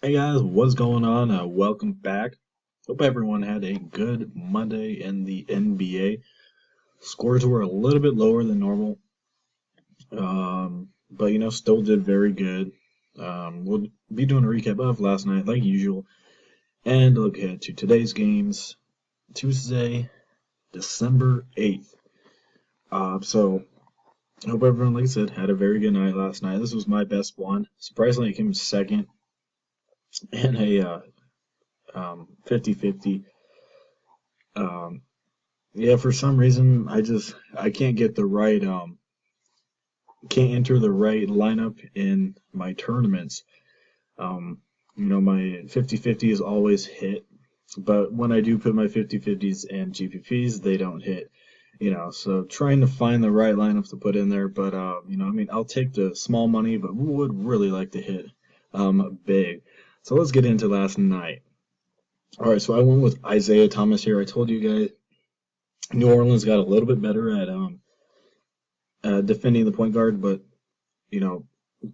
Hey guys, what's going on? Welcome back. Hope everyone had a good Monday in the NBA. Scores were a little bit lower than normal, but still did very good. We'll be doing a recap of last night, like usual, and look ahead to today's games, Tuesday, December 8th. So, hope everyone, like I said, had a very good night last night. This was my best one. Surprisingly, it came second in a 50-50. Um, Yeah, for some reason I can't get the right can't enter the right lineup in my tournaments. My 50-50 is always hit, but when I do put my 50-50s and GPPs, they don't hit. So trying to find the right lineup to put in there, but I'll take the small money, but would really like to hit big. So let's get into last night. All right, so I went with Isaiah Thomas here. I told you guys New Orleans got a little bit better at defending the point guard, but you know,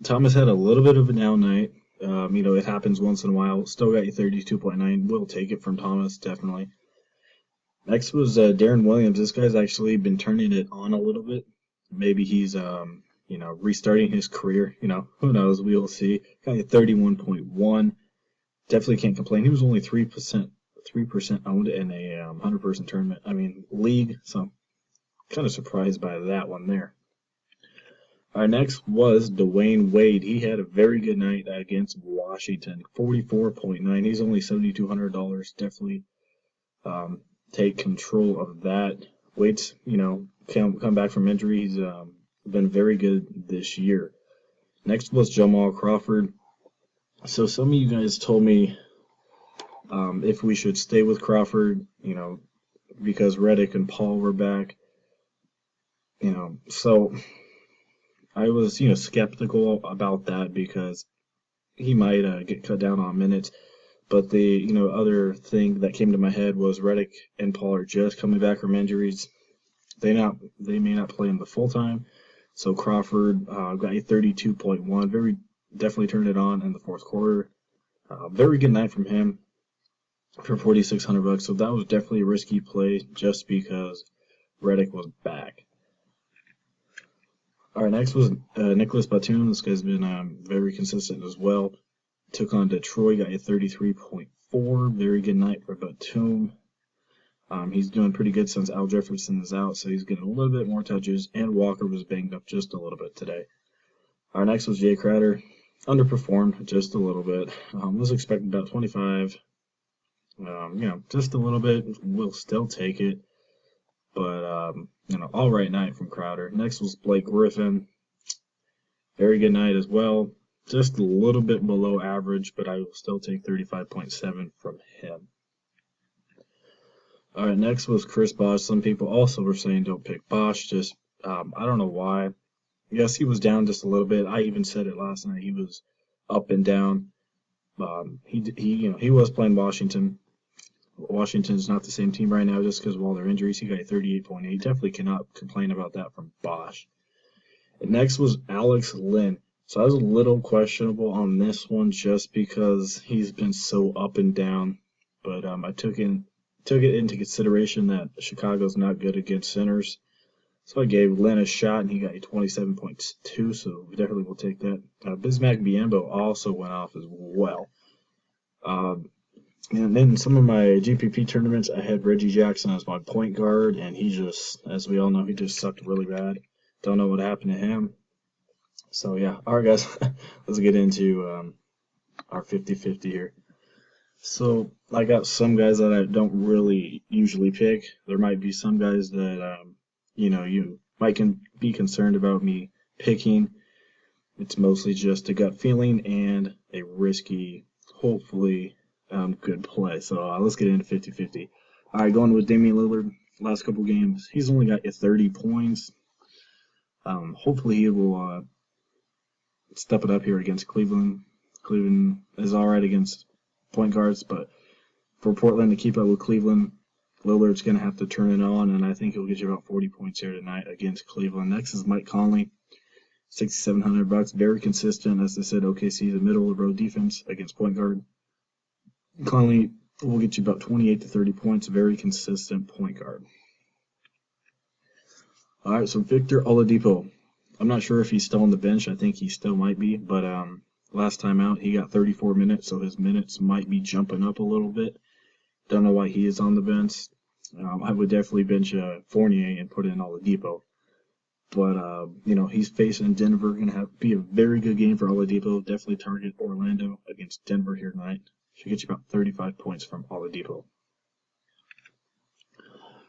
Thomas had a little bit of a down night. It happens once in a while. Still got you 32.9. We'll take it from Thomas, definitely. Next was Darren Williams. This guy's actually been turning it on a little bit. Maybe he's, restarting his career. Who knows? We'll see. Got you 31.1. Definitely can't complain. He was only 3% owned in a 100-person tournament. League. So kind of surprised by that one there. Our next was Dwayne Wade. He had a very good night against Washington, 44.9. He's only $7,200. Definitely take control of that. Wade's, come back from injury. He's been very good this year. Next was Jamal Crawford. So some of you guys told me if we should stay with Crawford, because Reddick and Paul were back. So I was, skeptical about that because he might get cut down on minutes. But the, other thing that came to my head was Reddick and Paul are just coming back from injuries. They may not play him the full time. So Crawford got a 32.1. Very definitely turned it on in the fourth quarter. Very good night from him for $4,600. So that was definitely a risky play just because Reddick was back. All right, next was Nicholas Batum. This guy's been very consistent as well. Took on Detroit, got a 33.4. Very good night for Batum. He's doing pretty good since Al Jefferson is out, so he's getting a little bit more touches, and Walker was banged up just a little bit today. Our next was Jay Crowder. Underperformed just a little bit. Was expecting about 25. Just a little bit. We'll still take it. But, all right night from Crowder. Next was Blake Griffin. Very good night as well. Just a little bit below average, but I will still take 35.7 from him. All right, next was Chris Bosh. Some people also were saying don't pick Bosh. Just, I don't know why. Yes, he was down just a little bit. I even said it last night. He was up and down. He was playing Washington. Washington's not the same team right now just because of all their injuries. He got 38.8. Definitely cannot complain about that from Bosh. And next was Alex Lynn. So I was a little questionable on this one just because he's been so up and down. But I took it into consideration that Chicago's not good against centers. So I gave Lynn a shot, and he got a 27.2, so we definitely will take that. Bismack Biyombo also went off as well. And then some of my GPP tournaments, I had Reggie Jackson as my point guard, and he just, as we all know, he just sucked really bad. Don't know what happened to him. So, yeah. All right, guys. Let's get into our 50-50 here. So, I got some guys that I don't really usually pick. There might be some guys that, you might be concerned about me picking. It's mostly just a gut feeling and a risky, hopefully, good play. So let's get into 50-50. All right, going with Damian Lillard. Last couple games, he's only got 30 points. Hopefully he will step it up here against Cleveland. Cleveland is all right against point guards, but for Portland to keep up with Cleveland, Lillard's going to have to turn it on, and I think he'll get you about 40 points here tonight against Cleveland. Next is Mike Conley. $6,700. Very consistent. As I said, OKC is a middle of the road defense against point guard. Conley will get you about 28 to 30 points. Very consistent point guard. All right, so Victor Oladipo. I'm not sure if he's still on the bench. I think he still might be, but last time out he got 34 minutes, so his minutes might be jumping up a little bit. Don't know why he is on the bench. I would definitely bench Fournier and put in Oladipo. But, he's facing Denver. Going to be a very good game for Oladipo. Definitely target Orlando against Denver here tonight. Should get you about 35 points from Oladipo.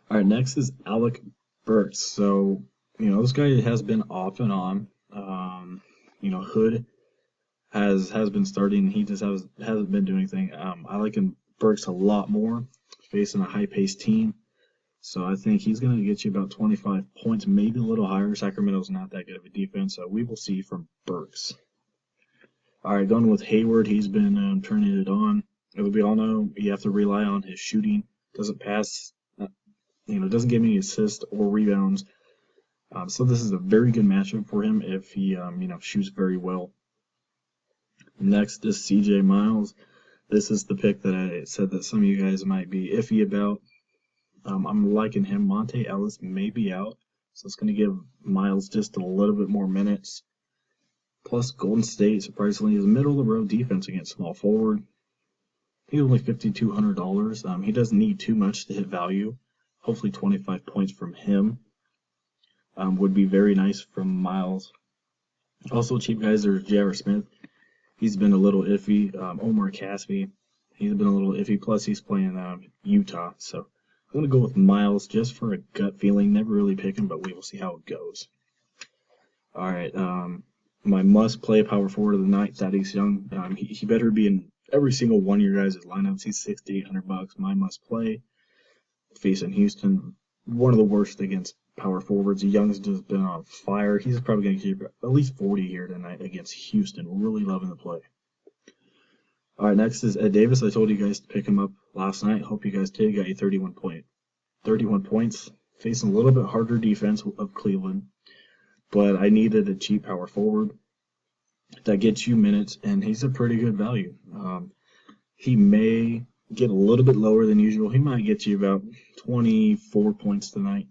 All right, next is Alec Burks. So, this guy has been off and on. Hood has been starting. He just hasn't been doing anything. I like Burks a lot more, facing a high-paced team. So I think he's going to get you about 25 points, maybe a little higher. Sacramento's not that good of a defense, so we will see from Burks. All right, going with Hayward. He's been turning it on. As we all know, you have to rely on his shooting. Doesn't pass, doesn't give any assists or rebounds. So this is a very good matchup for him if he, shoots very well. Next is CJ Miles. This is the pick that I said that some of you guys might be iffy about. I'm liking him. Monte Ellis may be out, so it's going to give Miles just a little bit more minutes. Plus, Golden State, surprisingly, is a middle-of-the-road defense against small forward. He's only $5,200. He doesn't need too much to hit value. Hopefully 25 points from him would be very nice from Miles. Also, cheap guys, there's J.R. Smith. He's been a little iffy. Omar Caspi, he's been a little iffy. Plus, he's playing Utah, so I'm going to go with Miles just for a gut feeling. Never really pick him, but we will see how it goes. All right, my must-play power forward of the night, Thaddeus Young. He better be in every single one of your guys' lineups. He's $6,800. My must-play. Facing Houston, one of the worst against power forwards. Young's just been on fire. He's probably going to get at least 40 here tonight against Houston. Really loving the play. All right, next is Ed Davis. I told you guys to pick him up last night. Hope you guys did. Got you 31 points. Facing a little bit harder defense of Cleveland, but I needed a cheap power forward that gets you minutes, and he's a pretty good value. He may get a little bit lower than usual. He might get you about 24 points tonight,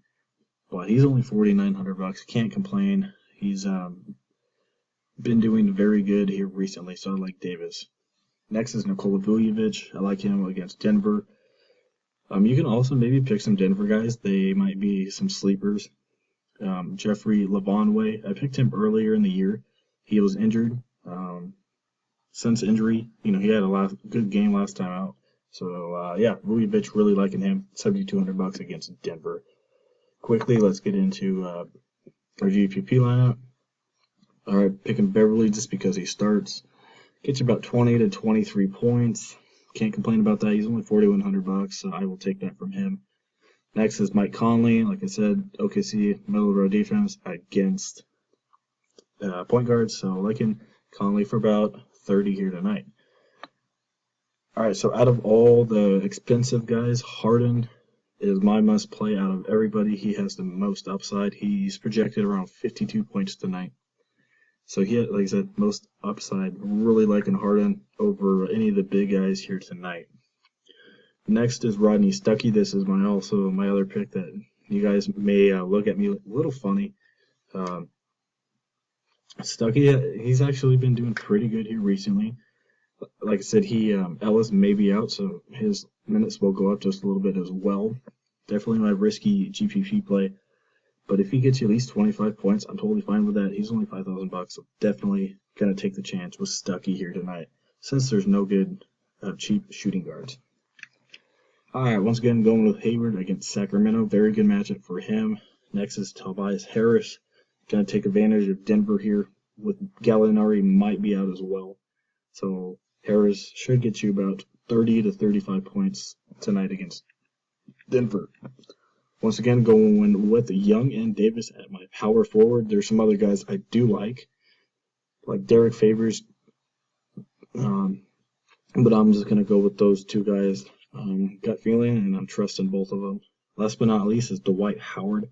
but he's only $4,900. Can't complain. He's been doing very good here recently, so I like Davis. Next is Nikola Vujovic. I like him against Denver. You can also maybe pick some Denver guys. They might be some sleepers. Jeffrey Lavonway. I picked him earlier in the year. He was injured. Since injury, he had a good game last time out. So, Vujovic, really liking him. $7,200 against Denver. Quickly, let's get into our GPP lineup. All right, picking Beverly just because he starts. Gets you about 20 to 23 points. Can't complain about that. He's only $4,100, so I will take that from him. Next is Mike Conley. Like I said, OKC, middle of the road defense against point guards. So liking Conley for about 30 here tonight. All right, so out of all the expensive guys, Harden is my must play out of everybody. He has the most upside. He's projected around 52 points tonight. So he had, like I said, most upside. Really liking Harden over any of the big guys here tonight. Next is Rodney Stuckey. This is my other pick that you guys may look at me a little funny. Stuckey, he's actually been doing pretty good here recently. Like I said, Ellis may be out, so his minutes will go up just a little bit as well. Definitely my risky GPP play. But if he gets you at least 25 points, I'm totally fine with that. He's only $5,000, so definitely going to take the chance with Stuckey here tonight, since there's no good cheap shooting guards. All right, once again, going with Hayward against Sacramento. Very good matchup for him. Next is Tobias Harris. Going to take advantage of Denver here, with Gallinari might be out as well. So Harris should get you about 30 to 35 points tonight against Denver. Once again, going with Young and Davis at my power forward. There's some other guys I do like Derek Favors. But I'm just going to go with those two guys. Gut feeling, and I'm trusting both of them. Last but not least is Dwight Howard.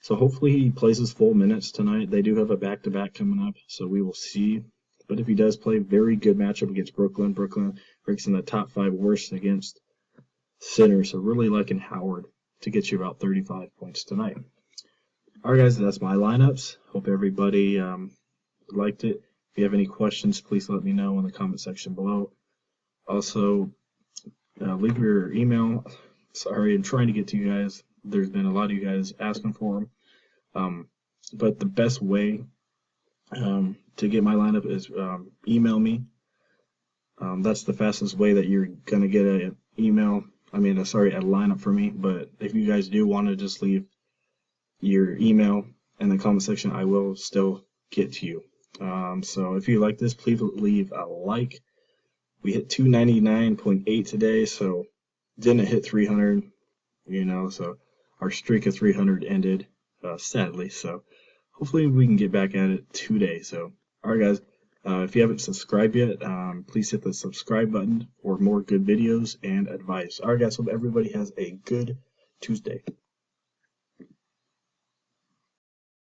So hopefully he plays his full minutes tonight. They do have a back-to-back coming up, so we will see. But if he does play, very good matchup against Brooklyn. Brooklyn ranks in the top 5 worst against sinners. So really liking Howard to get you about 35 points tonight. All right, guys, that's my lineups. Hope everybody liked it. If you have any questions, please let me know in the comment section below. Also, leave your email. Sorry, I'm trying to get to you guys. There's been a lot of you guys asking for them. But the best way to get my lineup is email me. That's the fastest way that you're going to get an email. a lineup for me. But if you guys do want to just leave your email in the comment section, I will still get to you. So if you like this, please leave a like. We hit 299.8 today, so didn't hit 300, so our streak of 300 ended, sadly. So hopefully we can get back at it today. So, all right, guys, if you haven't subscribed yet, please hit the subscribe button for more good videos and advice. All right, guys, hope everybody has a good Tuesday.